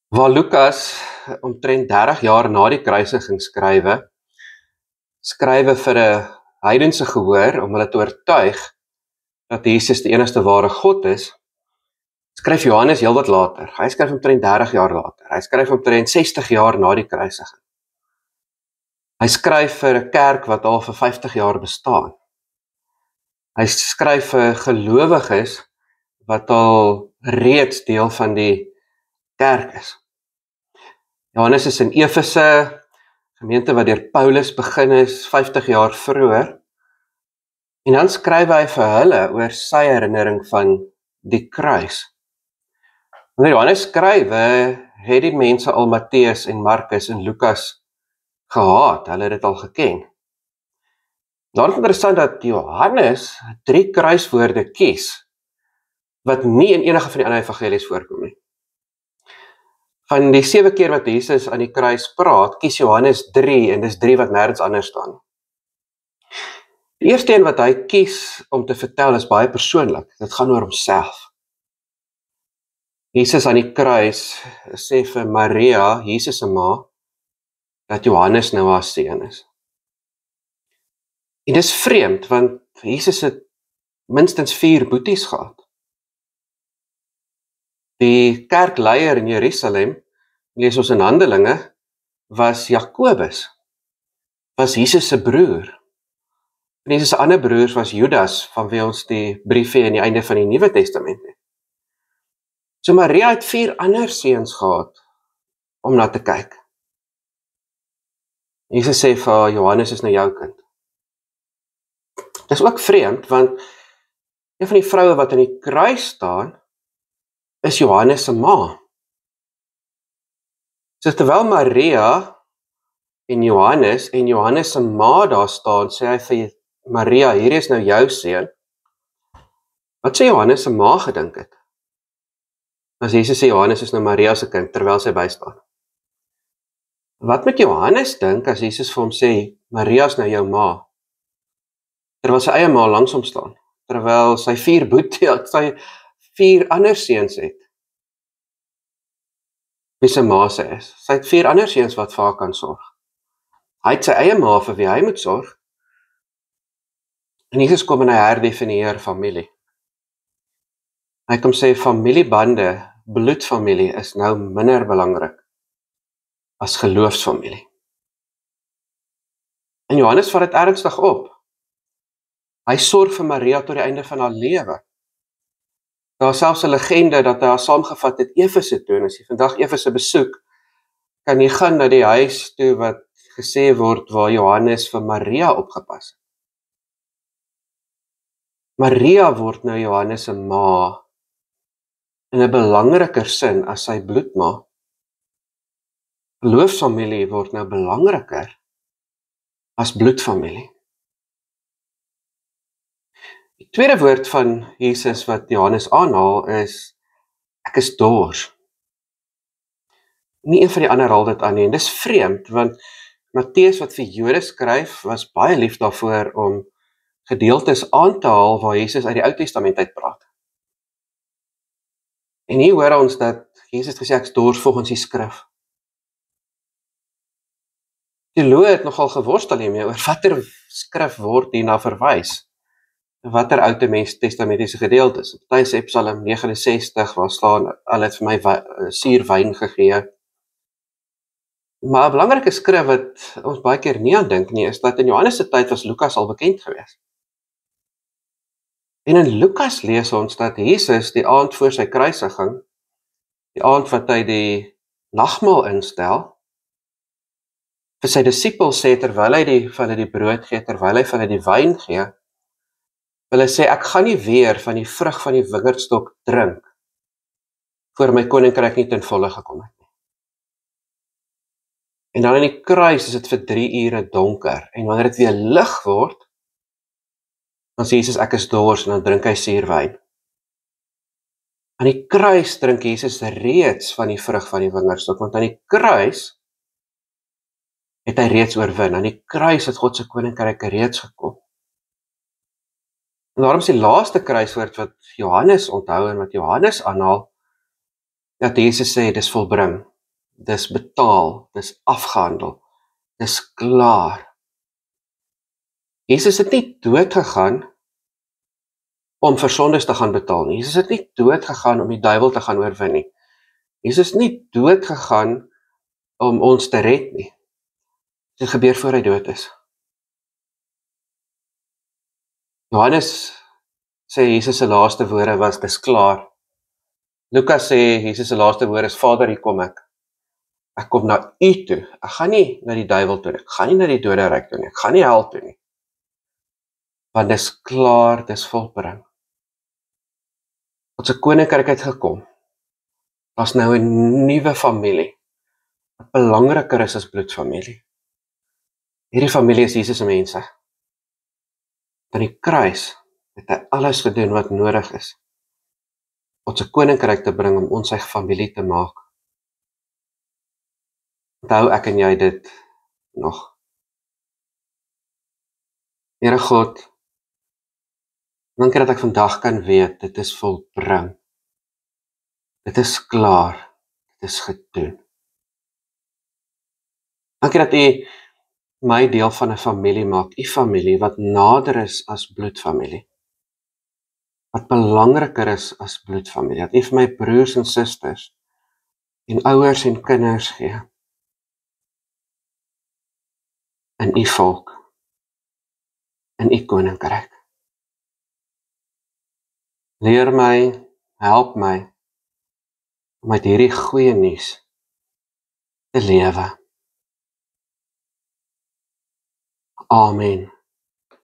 Waar Lukas omtrent 30 jaar na die kruisiging skrywe vir 'n heidense gehoor om hulle te oortuig dat Jesus die enigste ware God is, skryf Johannes heelwat later. Hy skryf omtrent 30 jaar later. Hy skryf omtrent 60 jaar na die kruisiging. Hy skryf vir 'n kerk wat al vir 50 jaar bestaan. Hy skryf vir gelowiges wat al reeds deel van die kerk is. Johannes is in Efese, gemeente wat deur Paulus begin is 50 jaar vroeër. En dan skryf hy vir hulle oor sy herinnering van die kruis. Wanneer Johannes skryf, het die mense al Matteus en Markus en Lukas gehaat. Hulle het dit al geken. Dan is interessant dat Johannes 3 kruiswoorde kies wat nie in enige van die ander evangelies voorkom nie. Van die 7 keer wat Jesus aan die kruis praat, kies Johannes 3 en dis 3 wat nêrens anders staan. Die eerste een wat hy kies om te vertel is baie persoonlik. Dit gaan oor homself. Jesus aan die kruis sê vir Maria, Jesus se ma, dat Johannes nou haar seun is. En dis vreemd, want Jesus het minstens 4 boeties gehad. Die kerkleier in Jerusalem, lees ons in Handelinge, was Jakobus, was Jesus se broer. En Jesus se ander broers was Judas, van wie ons die briefie aan die einde van die Nuwe Testament het. So Maria het 4 ander seuns gehad, om na te kyk. Jesus sê vir haar, Johannes is nou jou kind. Dis ook vreemd, want een van die vroue wat aan die kruis staan, is Johannes se ma. So terwyl Maria en Johannes se ma daar staan, sê hy vir Maria, hier is nou jou seun. Wat sê Johannes se ma gedink het? As Jesus sê Johannes is nou Maria se kind, terwyl sy bystaan. Wat moet Johannes dink as Jesus vir hom sê, Maria is nou jou ma? Terwyl sy eie ma langs hom staan, terwyl sy 4 ander seuns het. Wie sy ma sy is. Sy het 4 ander seuns wat vir haar kan sorg. Hy het sy eie ma vir wie hy moet sorg. En Jesus kom en hy herdefinieer familie. Hy kom sê familiebande, bloedfamilie is nou minder belangrik as geloofsfamilie. En Johannes vat dit ernstig op. Hy sorg vir Maria tot die einde van haar lewe. Daar is selfs 'n legende dat hy haar saamgevat het Efese toe, en as jy vandag Efese besoek, kan jy gaan na die huis toe wat gesê word waar Johannes vir Maria opgepas het. Maria word nou Johannes se ma in 'n belangriker sin as sy bloedma. Geloofsfamilie word nou belangriker as bloedfamilie. Die tweede woord van Jesus wat Johannes aanhaal is, ek is dors. Nie een van die ander haal dit aan nie, en dis vreemd, want Matteus wat vir Jode skryf, was baie lief daarvoor om gedeeltes aan te haal waar Jesus uit die Ou Testament uitpraat. En hier hoor ons dat Jesus gesê, ek is dors volgens die skrif. Teoloë het nogal geworstel hiermee oor watter skrif word hierna verwys. Watter Ou Testamentiese gedeeltes. Party sê Psalm 69, waar staan, al het vir my suurwyn gegee. Maar 'n belangrike skrif wat ons baie keer nie aan dink nie, is dat in Johannes se tyd was Lukas al bekend gewees. En in Lukas lees ons dat Jesus die aand voor sy kruisiging, die aand wat hy die nagmaal instel, vir sy disippels sê, terwyl hy vir hulle die brood gee, terwyl hy vir hulle die wyn gee, hulle sê, ek gaan nie weer van die vrug van die wingerdstok drink, voor my koninkryk nie ten volle gekom het nie. En dan in die kruis is dit vir 3 ure donker, en wanneer dit weer lig word, dan sê Jesus, ek is dors, en dan drink hy suurwyn. Aan die kruis drink Jesus reeds van die vrug van die wingerdstok, want aan die kruis het hy reeds oorwin. Aan die kruis het God se koninkryk reeds gekom. En daarom is die laaste kruiswoord wat Johannes onthou en wat Johannes aanhaal, dat Jesus sê, dis volbring. dis betaal, dis afgehandel, dis klaar. Jesus het nie dood gegaan om vir sondes te gaan betaal nie. Jesus het nie dood gegaan om die duiwel te gaan oorwin nie. Jesus het nie dood gegaan om ons te red nie. Dit gebeur voor hy dood is. Johannes sê Jesus se laaste woorde was, dis klaar. Lukas sê Jesus se laaste woorde is, Vader, hier kom ek. Ek kom na u toe. Ek gaan nie na die duiwel toe nie. Ek gaan nie na die doderyk toe nie. Ek gaan nie hel toe nie. Want dis klaar, dis volbring. God se koninkryk het gekom. Daar's nou 'n nuwe familie. Wat belangriker is as bloedfamilie. Hierdie familie is Jesus se mense. Aan die kruis het hy alles gedoen wat nodig is. God se koninkryk te bring om ons sy familie te maak. Onthou ek en jy dit nog. Here God, dankie dat ek vandag kan weet, dit is volbring. Dit is klaar. Dit is gedoen. Dankie dat u my deel van 'n familie maak, u familie wat nader is as bloedfamilie. Wat belangriker is as bloedfamilie. Dat u vir my broers en susters en ouers en kinders gee. In u volk. In u koninkryk. Leer my, help my om uit hierdie goeie nuus te lewe. Amen.